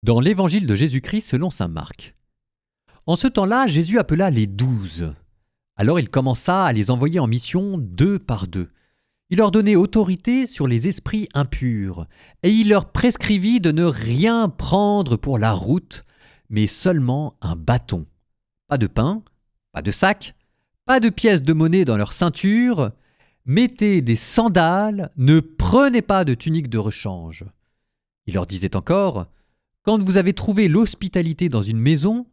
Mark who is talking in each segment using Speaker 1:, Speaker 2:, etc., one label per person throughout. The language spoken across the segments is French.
Speaker 1: Dans l'évangile de Jésus-Christ selon saint Marc. En ce temps-là, Jésus appela les 12. Alors il commença à les envoyer en mission 2 par 2. Il leur donnait autorité sur les esprits impurs, et il leur prescrivit de ne rien prendre pour la route, mais seulement un bâton. Pas de pain, pas de sac, pas de pièces de monnaie dans leur ceinture, mettez des sandales, ne prenez pas de tunique de rechange. Il leur disait encore: quand vous avez trouvé l'hospitalité dans une maison,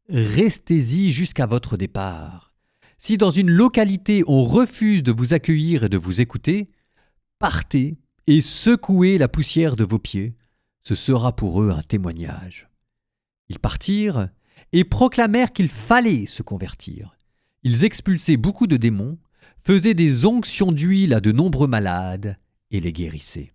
Speaker 1: restez-y jusqu'à votre départ. Si dans une localité on refuse de vous accueillir et de vous écouter, partez et secouez la poussière de vos pieds. Ce sera pour eux un témoignage. Ils partirent et proclamèrent qu'il fallait se convertir. Ils expulsaient beaucoup de démons, faisaient des onctions d'huile à de nombreux malades et les guérissaient.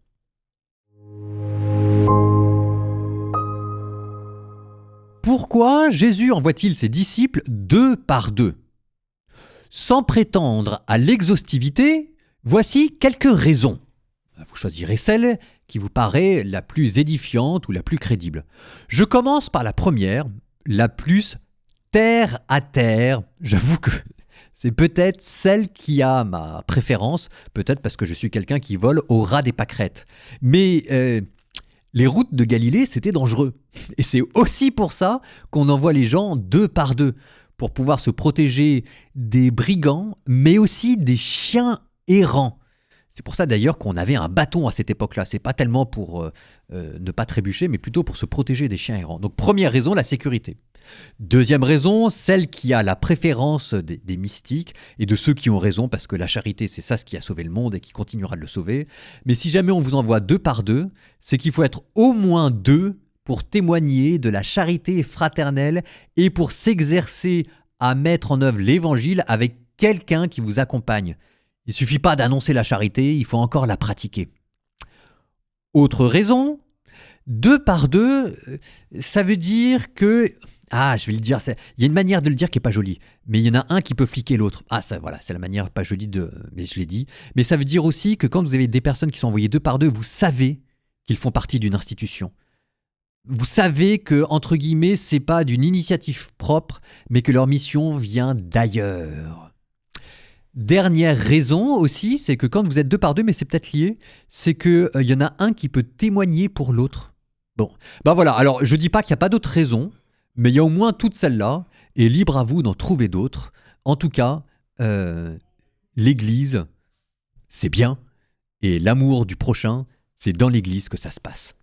Speaker 1: Pourquoi Jésus envoie-t-il ses disciples 2 par 2 ? Sans prétendre à l'exhaustivité, voici quelques raisons. Vous choisirez celle qui vous paraît la plus édifiante ou la plus crédible. Je commence par la première, la plus terre à terre. J'avoue que c'est peut-être celle qui a ma préférence, peut-être parce que je suis quelqu'un qui vole au ras des pâquerettes. Mais les routes de Galilée, c'était dangereux. Et c'est aussi pour ça qu'on envoie les gens 2 par 2, pour pouvoir se protéger des brigands, mais aussi des chiens errants. C'est pour ça d'ailleurs qu'on avait un bâton à cette époque-là. C'est pas tellement pour ne pas trébucher, mais plutôt pour se protéger des chiens errants. Donc première raison, la sécurité. Deuxième raison, celle qui a la préférence des mystiques et de ceux qui ont raison, parce que la charité, c'est ça ce qui a sauvé le monde et qui continuera de le sauver. Mais si jamais on vous envoie 2 par 2, c'est qu'il faut être au moins 2 pour témoigner de la charité fraternelle et pour s'exercer à mettre en œuvre l'évangile avec quelqu'un qui vous accompagne. Il ne suffit pas d'annoncer la charité, il faut encore la pratiquer. Autre raison, 2 par 2, ça veut dire que... je vais le dire, il y a une manière de le dire qui n'est pas jolie, mais il y en a un qui peut fliquer l'autre. Ça voilà, c'est la manière pas jolie mais je l'ai dit. Mais ça veut dire aussi que quand vous avez des personnes qui sont envoyées 2 par 2, vous savez qu'ils font partie d'une institution. Vous savez que, entre guillemets, c'est pas d'une initiative propre, mais que leur mission vient d'ailleurs. Dernière raison aussi, c'est que quand vous êtes 2 par 2, mais c'est peut-être lié, c'est qu'il y en a un qui peut témoigner pour l'autre. Bon, voilà, alors je dis pas qu'il n'y a pas d'autres raisons, mais il y a au moins toutes celles-là, et libre à vous d'en trouver d'autres. En tout cas, l'Église, c'est bien, et l'amour du prochain, c'est dans l'Église que ça se passe.